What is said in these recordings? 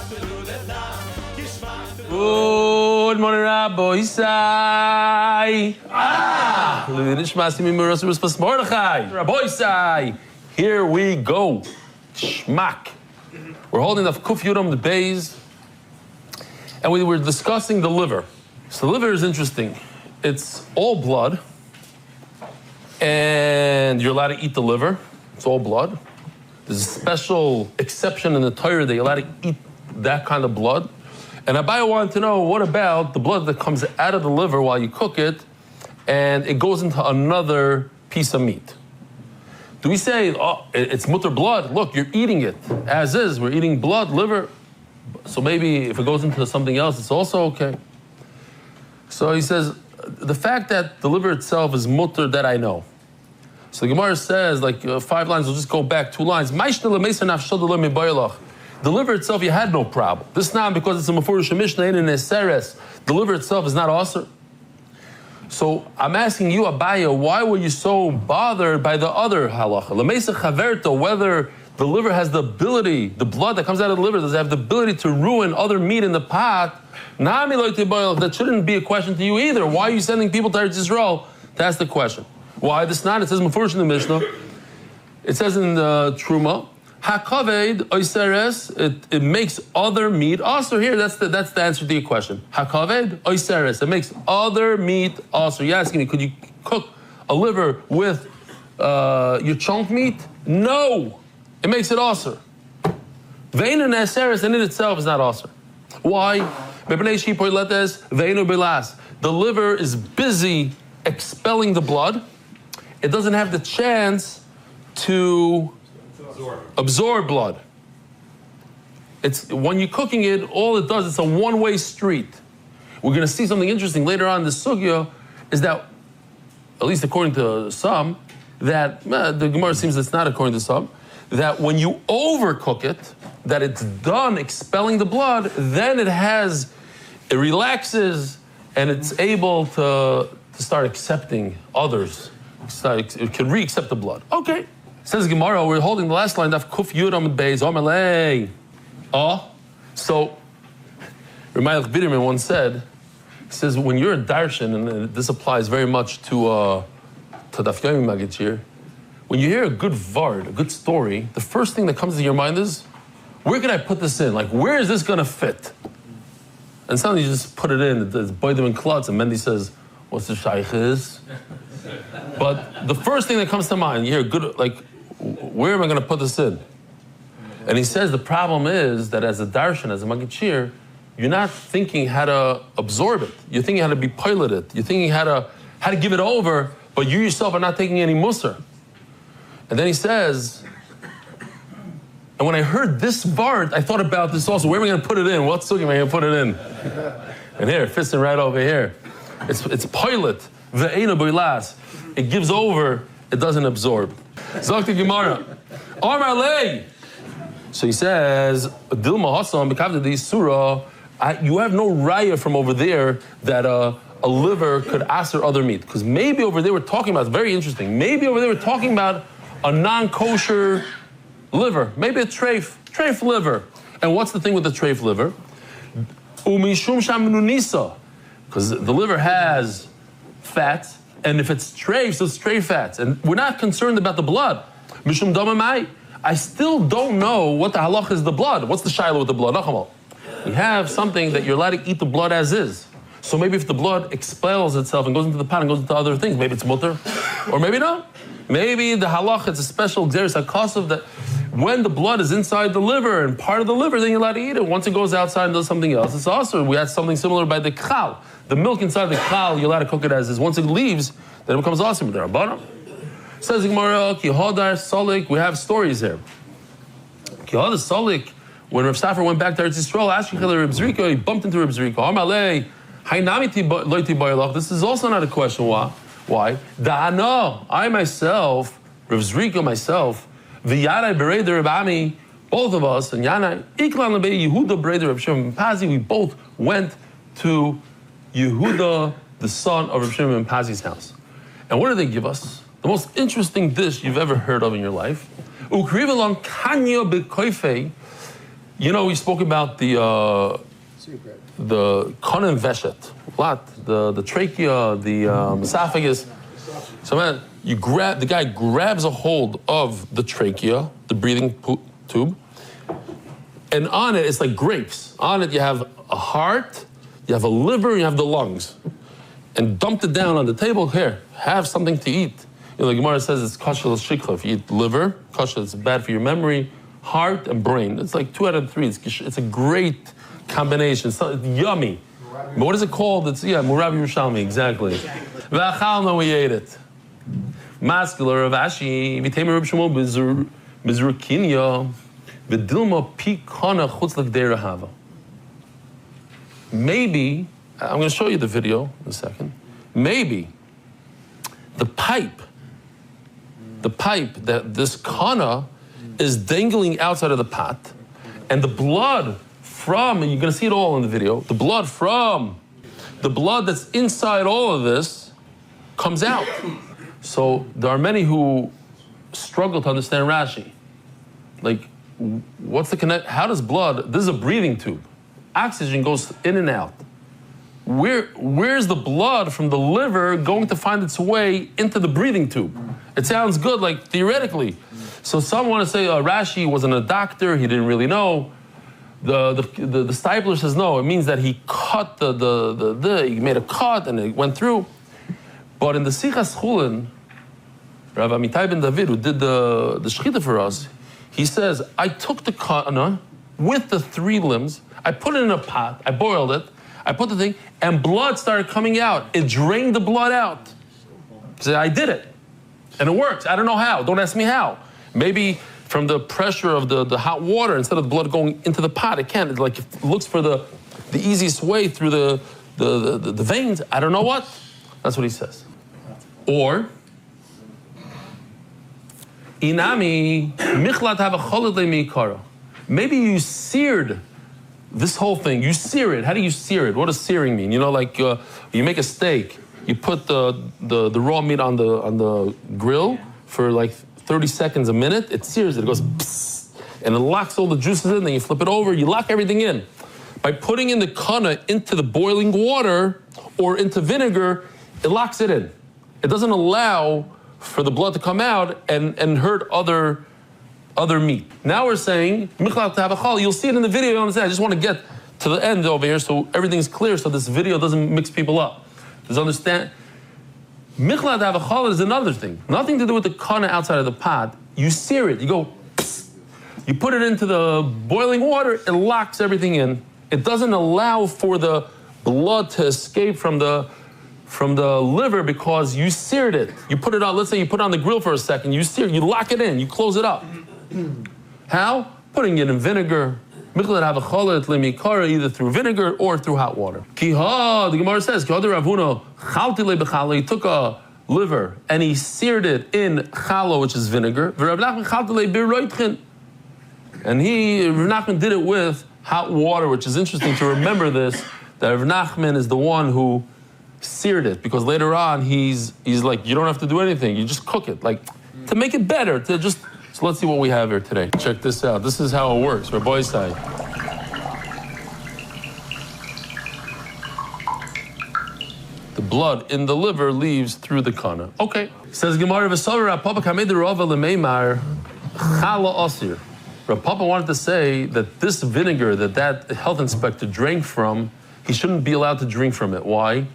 Good morning, Rabbi Isai. Rabbi Isai. Here we go. Shmak. We're holding the Kuf Yudam, the Bays, and we were discussing the liver. So the liver is interesting. It's all blood, and you're allowed to eat the liver. It's all blood. There's a special exception in the Torah that you're allowed to eat that kind of blood. And Abaye wanted to know, what about the blood that comes out of the liver while you cook it, and it goes into another piece of meat? Do we say, oh, it's mutter blood? Look, you're eating it as is. We're eating blood, liver. So maybe if it goes into something else, it's also okay. So he says, the fact that the liver itself is mutter, that I know. So the Gemara says, like 5 lines, we'll just go back 2 lines. The liver itself, you had no problem. This now, because it's a Mefurish Mishnah in Eseres, the liver itself is not asur. So I'm asking you, Abaye, why were you so bothered by the other halacha? L'meisa chaverto, whether the liver has the ability, the blood that comes out of the liver, does it have the ability to ruin other meat in the pot? That shouldn't be a question to you either. Why are you sending people to Eretz Yisrael to ask the question? Why? This not, it says Mefurish in the Mishnah. It says in the Truma, Hakaved oiseres, it makes other meat asur. Here, that's the answer to your question. Hakaved oiseres, it makes other meat asur. You're asking me, could you cook a liver with your chunk meat? No, it makes it asur. Veinu neseres, and it itself is not asur. Why? The liver is busy expelling the blood. It doesn't have the chance to absorb blood. It's when you're cooking it, all it does, it's a one-way street. We're going to see something interesting later on in the sugya, is that, at least according to some, that the Gemara seems it's not according to some, that when you overcook it, that it's done expelling the blood, then it relaxes and it's able to start accepting others. It can re-accept the blood. Okay. Says Gemara, we're holding the last line, Daf Kuf Yud Amud Beis, Omelei. So, Ramayach Biderman once said, he says, when you're a darshan, and this applies very much to Daf Yomi Magachir, when you hear a good vard, a good story, the first thing that comes to your mind is, where can I put this in? Like, where is this going to fit? And suddenly you just put it in, it's Boydem and Klutz, and Mendy says, what's the shaykh is? But the first thing that comes to mind, you hear good, like, where am I going to put this in? And he says the problem is that as a darshan, as a magachir, you're not thinking how to absorb it. You're thinking how to be piloted. You're thinking how to give it over, but you yourself are not taking any musar. And then he says, and when I heard this vart, I thought about this also. Where am I going to put it in? What sugi am I going to put it in? And here, it fits in right over here. It's pilot. Ve'ena boilas. It gives over, it doesn't absorb. Zok the Gemara. Amar lei. So he says, Dilma Hassan, B'kavda Surah, you have no raya from over there that a liver could asur other meat. Because maybe over there we're talking about, it's very interesting, maybe over there we're talking about a non-kosher liver. Maybe a treif liver. And what's the thing with the treif liver? Umishum sham nunisa. Because the liver has fats, and if it's treif, so it's treif fats. And we're not concerned about the blood. Mishum damamai. I still don't know what the halach is the blood. What's the shiloh with the blood? We have something that you're allowed to eat the blood as is. So maybe if the blood expels itself and goes into the pot and goes into other things, maybe it's mutter, or maybe no. Maybe the halach, it's a special xeris hakosov that when the blood is inside the liver and part of the liver, then you're allowed to eat it. Once it goes outside and does something else, it's also, we had something similar by the kal. The milk inside the kal, you're allowed to cook it as is. Once it leaves, then it becomes awesome. There are bottom. Says Gemara, Kihodar Solik, we have stories here. Kihodar Solik, when Rav Safar went back to Eretz Yisrael, asking Reb Zrika, he bumped into Reb Zrika. Amalei, Hainamiti loiti bayalach. This is also not a question. Why? Da'ano, I myself, Rav Zrika myself, v'yarai bereder Reb Ami, both of us, and Yanai, Iklan lebei Yehuda bereder Reb Shimon ben Pazi, we both went to Yehuda, the son of Reb Shimon ben Pazi's house. And what did they give us? The most interesting dish you've ever heard of in your life. Ukrivelon kanyo bekoifei. You know, we spoke about the konen veshet, the trachea, the esophagus. So man, the guy grabs a hold of the trachea, the breathing tube, and on it, it's like grapes. On it, you have a heart, you have a liver, you have the lungs. And dumped it down on the table. Here, have something to eat. You know, the Gemara says it's kasha l'shikha. If you eat liver, kasha, it's bad for your memory, heart, and brain. It's like 2 out of 3. It's a great combination. It's yummy. But what is it called? It's, Murabi Yerushalmi, exactly. V'achalna, we ate it. Mascular of Ashi, v'temer Reb Shmuel Mizrukinya, v'dilma pi kana chutz l'gdei rahava. Maybe, I'm going to show you the video in a second. Maybe the pipe that this kana is dangling outside of the pot, and the blood from, and you're going to see it all in the video, the blood that's inside all of this comes out. So there are many who struggle to understand Rashi. Like, what's the connect? How does blood, this is a breathing tube. Oxygen goes in and out. Where's the blood from the liver going to find its way into the breathing tube? It sounds good, like theoretically. So some want to say Rashi wasn't a doctor, he didn't really know. The Stipler says no, it means that he cut he made a cut and it went through. But in the Sichas Chullin, Rav Amitai ben David, who did the shechita for us, he says, I took the kana with the 3 limbs, I put it in a pot, I boiled it, I put the thing, and blood started coming out. It drained the blood out. He said, I did it. And it works. I don't know how. Don't ask me how. Maybe from the pressure of the hot water, instead of the blood going into the pot, it can't. It looks for the easiest way through the veins. I don't know what. That's what he says. Or, Inami, michlat have a cholad le'mikara. Maybe you seared this whole thing. You sear it. How do you sear it? What does searing mean? You know, like you make a steak. You put the raw meat on the grill for like 30 seconds, a minute. It sears it. It goes psst, and it locks all the juices in. Then you flip it over. You lock everything in. By putting in the kana into the boiling water or into vinegar, it locks it in. It doesn't allow for the blood to come out and hurt other meat. Now we're saying, you'll see it in the video, you understand? I just want to get to the end over here so everything's clear so this video doesn't mix people up. Just understand? Michlat havachal is another thing. Nothing to do with the kana outside of the pot. You sear it, you go, psst. You put it into the boiling water, it locks everything in. It doesn't allow for the blood to escape from the liver because you seared it. You put it on, let's say you put it on the grill for a second, you sear it, you lock it in, you close it up. How? Putting it in vinegar. Either through vinegar or through hot water. The Gemara says, he took a liver and he seared it in chalo, which is vinegar. And Rav Nachman did it with hot water, which is interesting to remember this, that Rav Nachman is the one who seared it, because later on he's like, you don't have to do anything, you just cook it, like to make it better, to just. So let's see what we have here today. Check this out. This is how it works. Rabbi side. The blood in the liver leaves through the kana. Okay. Says Gemara V'Savra Papa Kamed Rava Lemeimar Chala Osir. Rav Papa wanted to say that this vinegar that health inspector drank from, he shouldn't be allowed to drink from it. Why?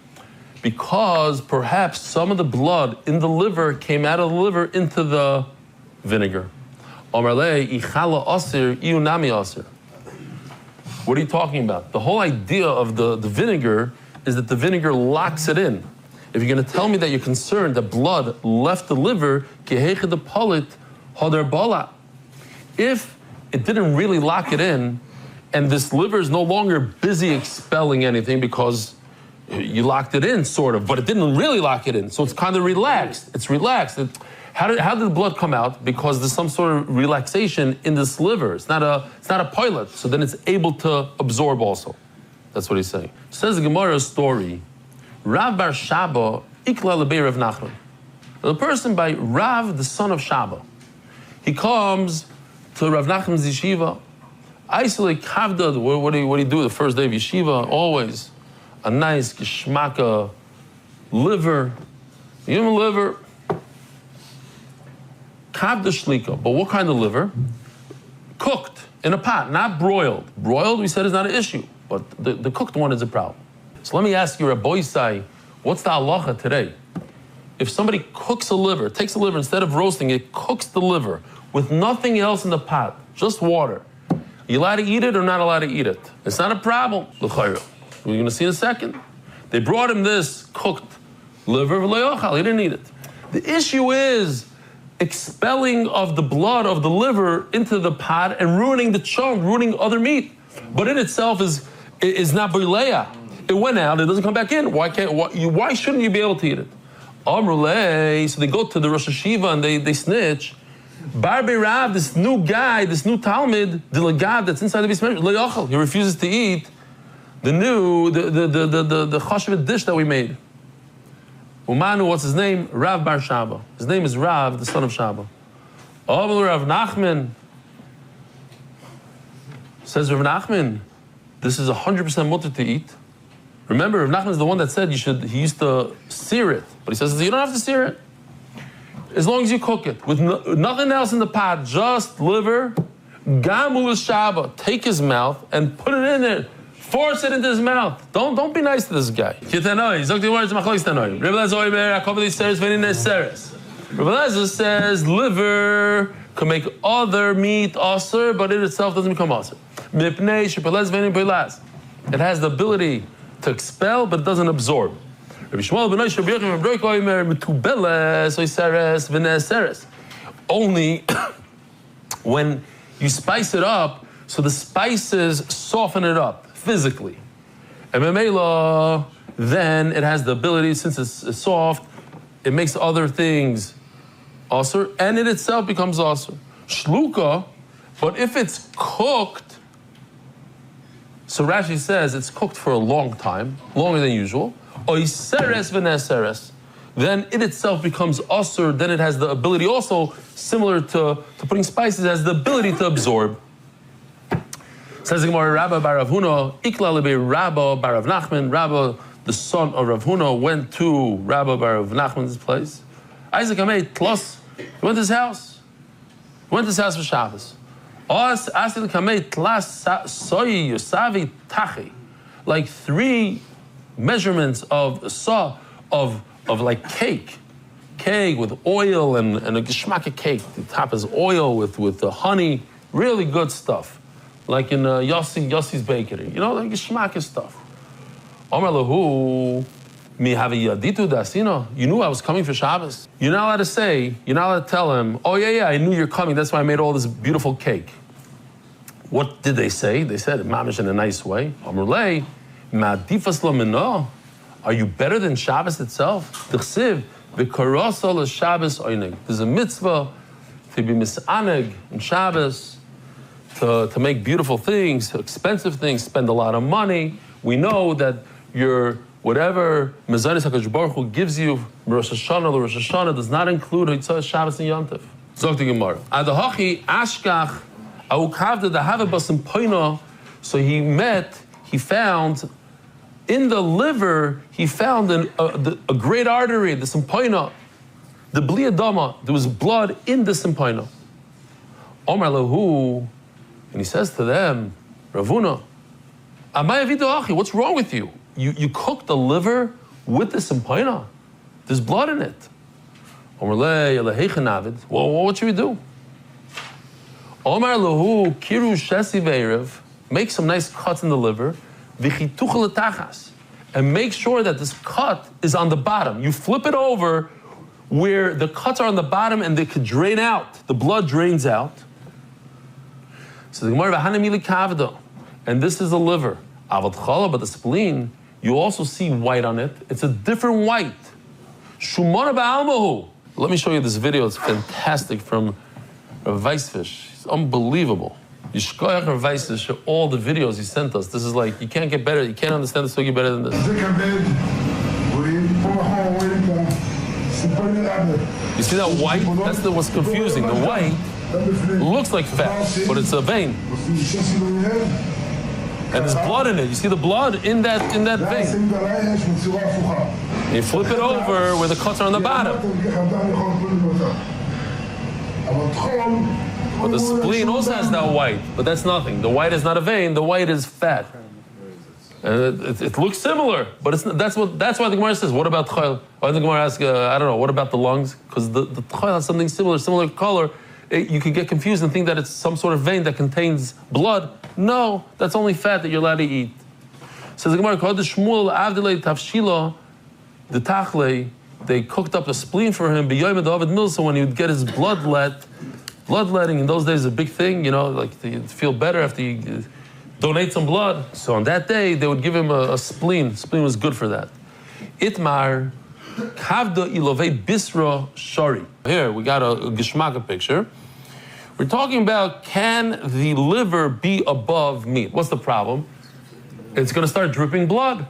Because perhaps some of the blood in the liver came out of the liver into the vinegar. What are you talking about? The whole idea of the vinegar is that the vinegar locks it in. If you're going to tell me that you're concerned that blood left the liver, if it didn't really lock it in, and this liver is no longer busy expelling anything because you locked it in, sort of, but it didn't really lock it in, so it's kind of relaxed. It's relaxed. How did the blood come out? Because there's some sort of relaxation in this liver. It's not a pilot, so then it's able to absorb also. That's what he's saying. Says the Gemara's story, Rav bar Shaba ikla lebei Rav Nachman. The person by Rav, the son of Shaba, he comes to Rav Nachman's yeshiva. Isolate kavda. What do you do the first day of yeshiva? Always a nice geschmacka liver, human liver. Kavda shlika. But what kind of liver? Cooked in a pot, not broiled. Broiled, we said, is not an issue, but the cooked one is a problem. So let me ask you, Rabbi Isai, what's the halacha today? If somebody cooks a liver, takes a liver, instead of roasting it, cooks the liver with nothing else in the pot, just water, are you allowed to eat it or not allowed to eat it? It's not a problem. We're going to see in a second. They brought him this cooked liver, he didn't eat it. The issue is expelling of the blood of the liver into the pot and ruining the chunk, ruining other meat. But in itself is not bileya. It went out, it doesn't come back in. Why shouldn't you be able to eat it? So they go to the Rosh Hashiva and they snitch. Barbe Rav, this new guy, this new Talmud, the Lagad that's inside the basement, he refuses to eat the chashavet dish that we made. Umanu, what's his name? Rav Bar Shaba. His name is Rav, the son of Shaba. Rav Nachman. Says Rav Nachman, this is 100% mutter to eat. Remember, Rav Nachman is the one that said he used to sear it. But he says, you don't have to sear it. As long as you cook it. With nothing else in the pot, just liver, gamul Shaba. Take his mouth and put it in there. Force it into his mouth. Don't be nice to this guy. Rabbi Lezer says liver can make other meat asur, but it itself doesn't become asur. It has the ability to expel, but it doesn't absorb. Only when you spice it up, so the spices soften it up physically. And memela, then it has the ability, since it's soft, it makes other things asur, and it itself becomes asur. Shluka, but if it's cooked, so Rashi says it's cooked for a long time, longer than usual, oiseres v'neseres, then it itself becomes asur, then it has the ability also, similar to putting spices, it has the ability to absorb. Says the Gemara, Rabba bar Rav Huna, Ikla lebe Rabba bar Rav Nachman. Rabba, the son of Rav Huna, went to Rabba bar Rav Nachman's place. Isaac Amei, Tlos, he went to his house. He went to his house for Shabbos. Asil Kamei, Tlas, Soy, Yosavi, Tachi. Like 3 measurements of like cake. Cake with oil and a geschmack cake. The top is oil with the honey. Really good stuff. Like in Yossi's bakery, like geschmack stuff. Omar lahu, mi havi yaditu dasino. You knew I was coming for Shabbos. You're not allowed to tell him, oh yeah, I knew you're coming, that's why I made all this beautiful cake. What did they say? They said, mamish in a nice way. Omar lei, ma'adifas lo mino. Are you better than Shabbos itself? T'chsiv, v'karasa l'Shabbos oinig. There's a mitzvah to be misaneg in Shabbos, to make beautiful things, expensive things, spend a lot of money. We know that your whatever Mezanis HaKadosh Baruch Hu gives you, Rosh Hashanah does not include Hitzah, Shabbos, and Yom Tov. Zog the Gemara. Adahachi ashkach aukavda dahava basim poina. So he found in the liver, he found a great artery, the simpoina, the bli adama. There was blood in the simpoina. Omar lahu. And he says to them, Ravuna, what's wrong with you? You cooked the liver with the simpoina. There's blood in it. Well, what should we do? Omar lahu kiru shesi ve'erev. Make some nice cuts in the liver. V'chituch letachas. And make sure that this cut is on the bottom. You flip it over where the cuts are on the bottom and they could drain out. The blood drains out. So the Gemara, kavdo, and this is the liver. Avad chala, but the spleen, you also see white on it. It's a different white. Shumana ba'almahu. Let me show you this video. It's fantastic from Rav Weissfish. It's unbelievable. Yishkoyach Rav Weissfish, all the videos he sent us. This is like, you can't get better. You can't understand the story better than this. You see that white? That's what's confusing. The white looks like fat, but it's a vein. And there's blood in it. You see the blood in that vein. And you flip it over where the cuts are on the bottom. But the spleen also has that white, but that's nothing. The white is not a vein. The white is fat. And it looks similar, but that's why the Gemara says, what about Chullin? Why did the Gemara ask, I don't know, what about the lungs? Because the Chullin has something similar color. You could get confused and think that it's some sort of vein that contains blood. No, that's only fat that you're allowed to eat. Says the Gemara, the tachle, they cooked up a spleen for him, so when he would get his bloodletting in those days is a big thing, like to feel better after you donate some blood. So on that day, they would give him a spleen. Spleen was good for that. Itmar, kavda ilovei bisra shari. Here, we got a geshmaka picture. We're talking about, can the liver be above meat? What's the problem? It's going to start dripping blood.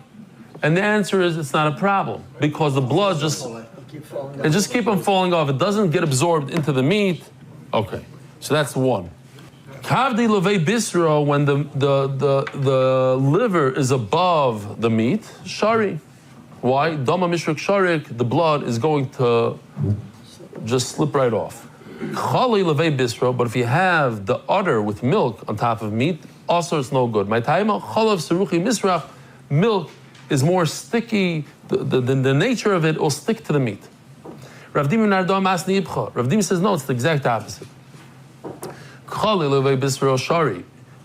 And the answer is it's not a problem, because the blood just keep on falling off. It doesn't get absorbed into the meat. Okay, so that's one. Kavdi levei bisra, when the liver is above the meat, shari. Why? Dama mishrik sharik, the blood is going to just slip right off. Chali levei bisra, but if you have the udder with milk on top of meat, also it's no good. My taima chalav seruchi misrach, milk is more sticky. The nature of it will stick to the meat. Rav Dimi says no, it's the exact opposite.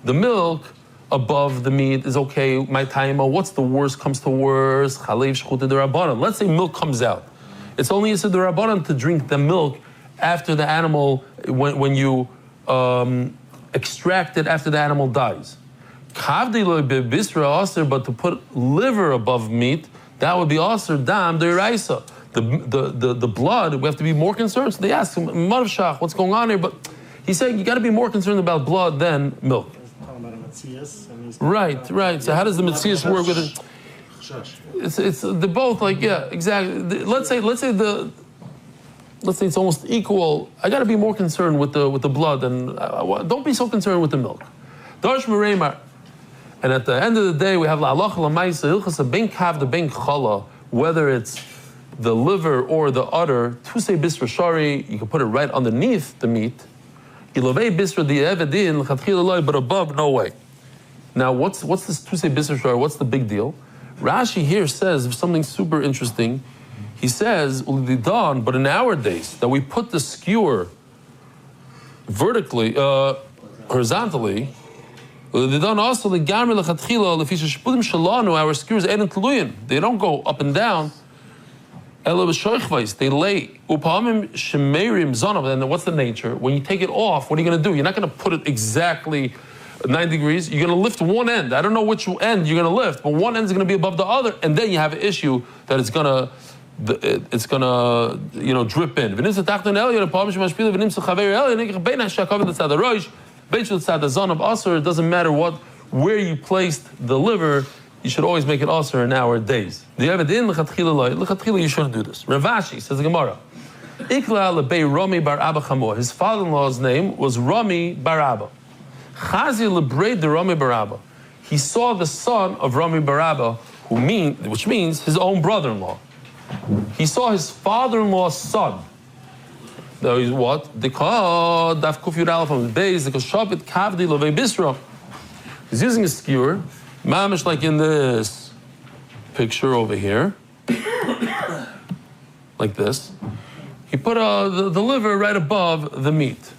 The milk above the meat is okay. My taima, what's the worst comes to worst? Let's say milk comes out. It's only Yisud Rabbanan to drink the milk after the animal, when you extract it after the animal dies. But to put liver above meat, that would be also dam deiraisa. The blood, we have to be more concerned. So they ask him, Marvshach, what's going on here? But he's saying you got to be more concerned about blood than milk. Right. So how does the Metzias work with it? They're both like, yeah, exactly. Let's say it's almost equal. I got to be more concerned with the blood, and don't be so concerned with the milk. Darsh Mereimar. And at the end of the day, we have la'alacha l'maisa hilchasa ben kav the ben chala, whether it's the liver or the udder. Tusei bisra shari, you can put it right underneath the meat. Ilovei bisra di'evedin l'chatchila loy, but above, no way. Now, what's this tusei bisra shari? What's the big deal? Rashi here says something super interesting. He says, but in our days, that we put the skewer vertically, horizontally. Our skewers, they don't go up and down. They lay. And what's the nature? When you take it off, what are you going to do? You're not going to put it exactly 9 degrees. You're going to lift one end. I don't know which end you're going to lift, but one end is going to be above the other, and then you have an issue that it's going to drip in. It doesn't matter where you placed the liver, you should always make it also in our days. You shouldn't do this. Rav Ashi says the Gemara. His father-in-law's name was Rami bar Abba. He saw the son of Rami bar Abba, which means his own brother-in-law. He saw his father-in-law's son. Now he's what? He's using a skewer, mamish like in this picture over here, like this. He put the liver right above the meat.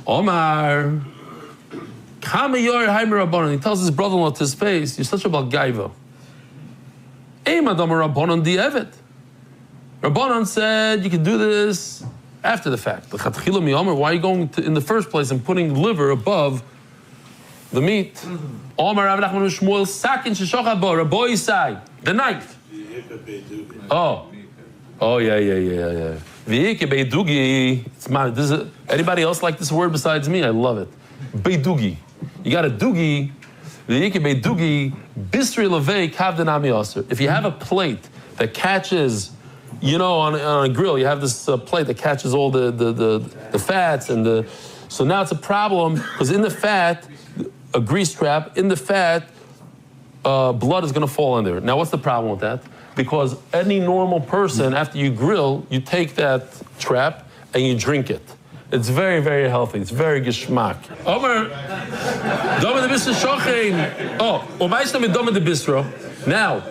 Omar, he tells his brother-in-law to his face, "You're such a balgaiva." Rabbanan said you can do this after the fact. Why are you going in the first place and putting liver above the meat? The knife. Oh, yeah. Anybody else like this word besides me? I love it. Beidugi. You got a dugi. If you have a plate that catches you know, on a grill, you have this plate that catches all the fats and the. So now it's a problem because in the fat, a grease trap, in the fat, blood is going to fall in there. Now, what's the problem with that? Because any normal person, after you grill, you take that trap and you drink it. It's very, very healthy. It's very geschmack. Omer, dome de bistro shochein. Oh, umaysta mit dome de bistro. Now,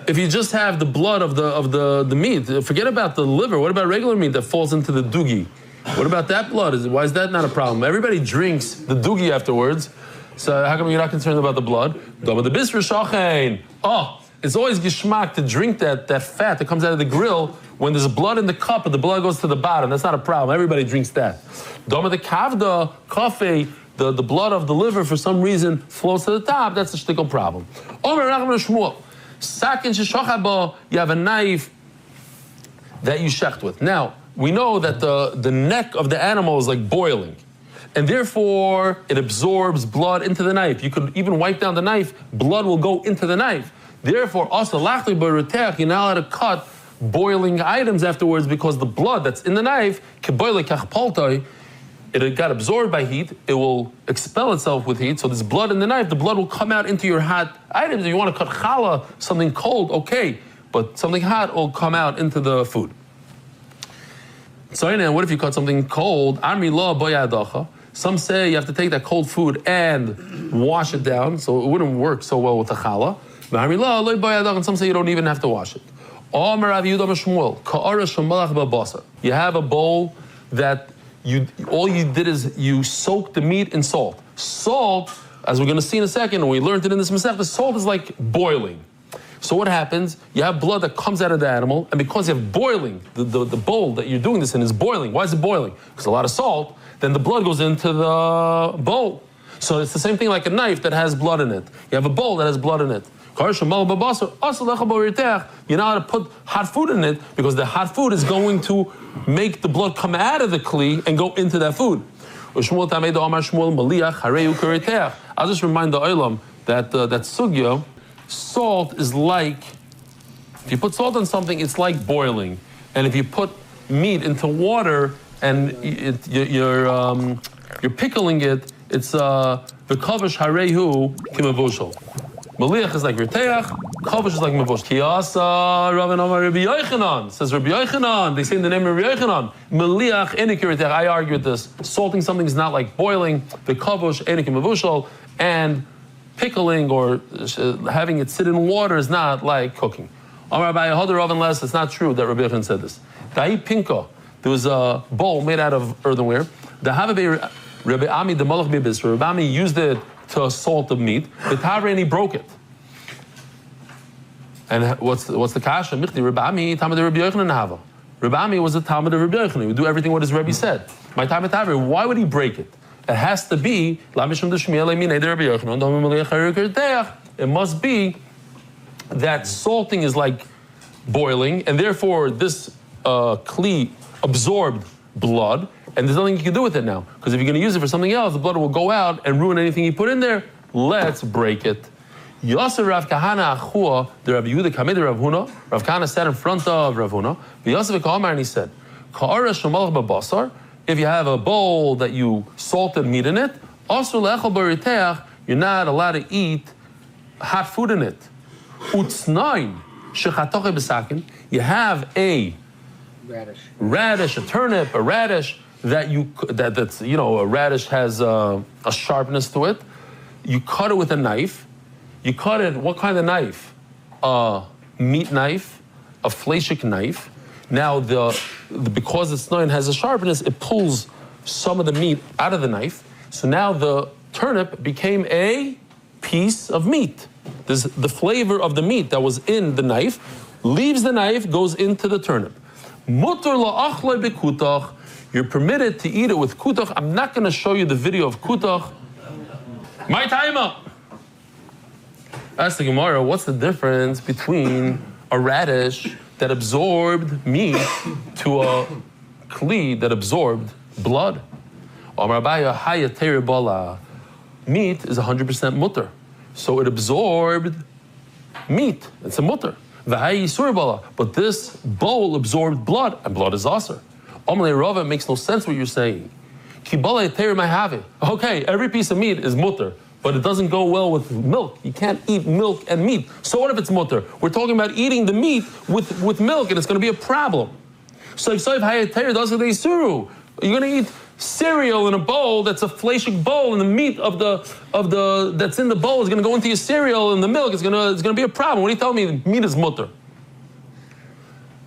if you just have the blood of the meat, forget about the liver. What about regular meat that falls into the doogie? What about that blood? Why is that not a problem? Everybody drinks the doogie afterwards. So how come you're not concerned about the blood? Dome de bistro shochein. Oh, it's always geschmack to drink that fat that comes out of the grill when there's blood in the cup and the blood goes to the bottom. That's not a problem. Everybody drinks that. Doma de kavda, coffee, the blood of the liver for some reason flows to the top. That's a shtickle problem. Omer Rachman Shmuel. Sakin sheshochabo, you have a knife that you shecht with. Now, we know that the neck of the animal is like boiling. And therefore, it absorbs blood into the knife. You could even wipe down the knife, blood will go into the knife. Therefore, also, you're not allowed to cut boiling items afterwards because the blood that's in the knife, it got absorbed by heat, it will expel itself with heat, so there's blood in the knife, the blood will come out into your hot items. If you want to cut challah, something cold, okay, but something hot will come out into the food. So now, what if you cut something cold? Some say you have to take that cold food and wash it down, so it wouldn't work so well with the challah. And some say you don't even have to wash it. You have a bowl that all you did is you soaked the meat in salt. Salt, as we're going to see in a second, and we learned it in this Masech, the salt is like boiling. So what happens? You have blood that comes out of the animal, and because you have boiling, the bowl that you're doing this in is boiling. Why is it boiling? Because a lot of salt, then the blood goes into the bowl. So it's the same thing like a knife that has blood in it. You have a bowl that has blood in it. You're not allowed to put hot food in it because the hot food is going to make the blood come out of the kli and go into that food. I'll just remind the olam that that sugya, salt is like, if you put salt on something, it's like boiling. And if you put meat into water and you're pickling it, it's v'kavish harehu kimavushal. Maliach is like Riteach, Chavish is like Mavush. Kiyasa, Rabban Amar Rabbi Yochanan, says Rabbi Yochanan, they say in the name of Rabbi Yochanan, Maliach, Enik Riteach, I argue with this. Salting something is not like boiling, the Chavish, Enik Mavushal, and pickling or having it sit in water is not like cooking. Amar Rabbi Yehuda Rav unless it's not true that Rabbi Yochanan said this. Da'i Pinko, there was a bowl made out of earthenware. The Havabe Rabbi Ami, the Malach Bibis, Rabbi Ami used it to salt the meat, the Tavre, and he broke it. And what's the kasha? Michti Rabbi Ami, Talmud Rabbi Yochanan Hava. Rabbi Ami was a Talmud of Rabbi Yochanan. He would do everything what his Rebbe said. My Talmud Tavre, why would he break it? It has to be, it must be that salting is like boiling, and therefore this kli absorbed blood, and there's nothing you can do with it now. Because if you're going to use it for something else, the blood will go out and ruin anything you put in there. Let's break it. Yasser Rav Kahana Achua, the Rabbi Yehuda Kamid Rav Huna. Rav Kahana sat in front of Rav Huna. And he said, if you have a bowl that you salted meat in it, you're not allowed to eat hot food in it. You have a radish, a turnip, a radish that's a radish has a sharpness to it. You cut it with a knife. You cut it, what kind of knife? A meat knife, a fleshik knife. Now because the snoin has a sharpness, it pulls some of the meat out of the knife. So now the turnip became a piece of meat. The flavor of the meat that was in the knife leaves the knife, goes into the turnip. Mutar la'achloi bekutach. You're permitted to eat it with kutach. I'm not going to show you the video of kutach. My timer. Ask the Gemara, what's the difference between a radish that absorbed meat to a kli that absorbed blood? Meat is 100% mutter. So it absorbed meat. It's a mutter. But this bowl absorbed blood, and blood is aser. Amalei Rava, it makes no sense what you're saying. Okay, every piece of meat is mutter, but it doesn't go well with milk. You can't eat milk and meat. So what if it's mutter? We're talking about eating the meat with milk, and it's going to be a problem. So if you're going to eat cereal in a bowl that's a fleshig bowl, and the meat of the that's in the bowl is going to go into your cereal, and the milk is going to be a problem. What are you telling me? The meat is mutter.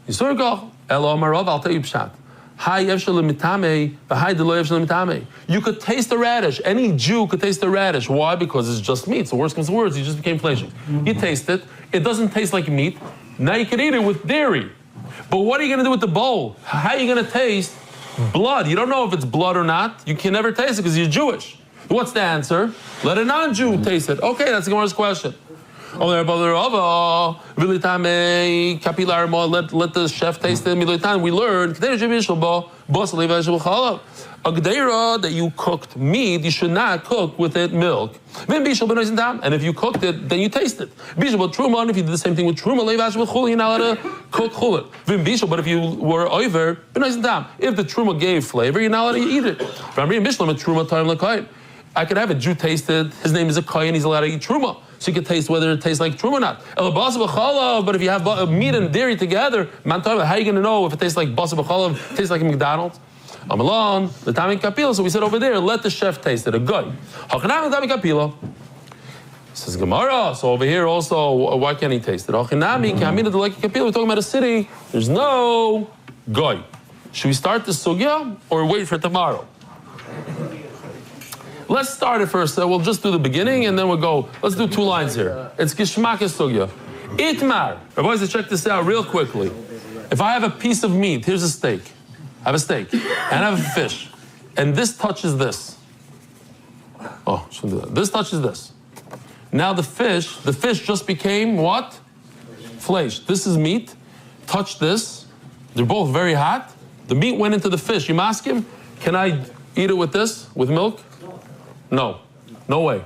I'll tell you pshat. You could taste the radish. Any Jew could taste the radish. Why? Because it's just meat. So worst comes to worst, you just became fleshig. You taste it. It doesn't taste like meat. Now you can eat it with dairy. But what are you going to do with the bowl? How are you going to taste blood? You don't know if it's blood or not. You can never taste it because you're Jewish. What's the answer? Let a non-Jew taste it. Okay, that's the Gemara's question. Let the chef taste it. We learned that you cooked meat, you should not cook with it milk. And if you cooked it, then you taste it. If you did the same thing with truma, you're not allowed to cook chullin. But if you were over, if the truma gave flavor, you're not allowed to eat it. I could have a Jew taste it. His name is a kohen. He's allowed to eat truma, so you can taste whether it tastes like truma or not. But if you have meat and dairy together, how are you going to know if it tastes like basa b'chalav, tastes like a McDonald's? I'm alone. The tamim kapila. So we said over there, let the chef taste it. A guy. Says Gemara. So over here also, why can't he taste it? We're talking about a city. There's no guy. Should we start the sugya or wait for tomorrow? Let's start it first. We'll just do the beginning and then we'll go. Let's do 2 lines here. It's Gishmak Sugya. Itmar. Boys, check this out real quickly. If I have a piece of meat, here's a steak. I have a steak and I have a fish. And this touches this. Oh, shouldn't do that. This touches this. Now the fish just became what? Flesh. This is meat. Touch this. They're both very hot. The meat went into the fish. You ask him, can I eat it with this, with milk? No, no way.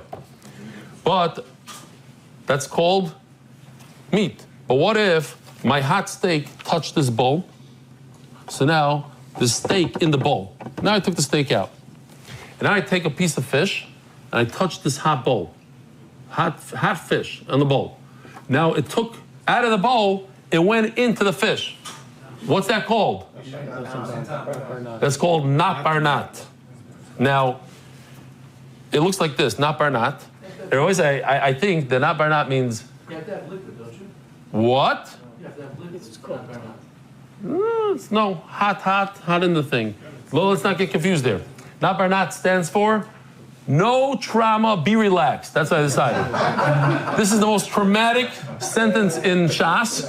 But that's called meat. But what if my hot steak touched this bowl? So now the steak in the bowl. Now I took the steak out. And now I take a piece of fish and I touch this hot bowl. Hot fish in the bowl. Now it took out of the bowl, it went into the fish. What's that called? That's called not barnat. Now, it looks like this, not barnat. They always say, I think that not barnat means... You have to have liquid, don't you? What? You have to have liquid. It's called barnat. No, hot in the thing. Well, let's not get confused there. Not barnat stands for no trauma, be relaxed. That's what I decided. This is the most traumatic sentence in Shas.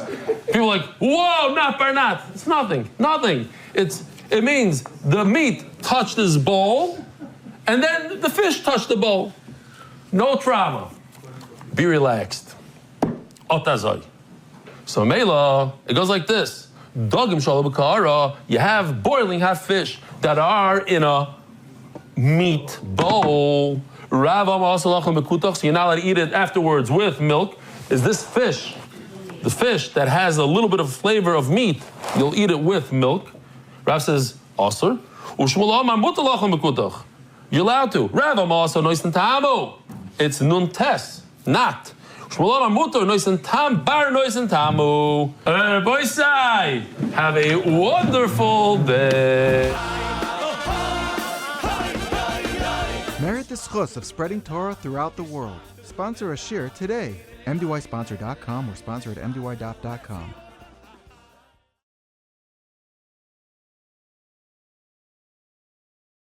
People are like, whoa, not barnat. It's nothing. It means the meat touched this bowl, and then the fish touched the bowl. No trauma. Be relaxed. Otazai. So Mela, it goes like this. Dogim shalabakara, you have boiling hot fish that are in a meat bowl. Ravam asalachim bekutach, so you're not allowed to eat it afterwards with milk. Is this fish, the fish that has a little bit of flavor of meat, you'll eat it with milk. Rav says, asur. Ushmulam amutalachim bekutach. You're allowed to. Ravam also noisen tamu. It's nun tes, not. Shmulam amuto noisen tam bar noisen tamu. Boysai, have a wonderful day. Merit the schus of spreading Torah throughout the world. Sponsor a shir today. MDYsponsor.com or sponsor at MDY.com.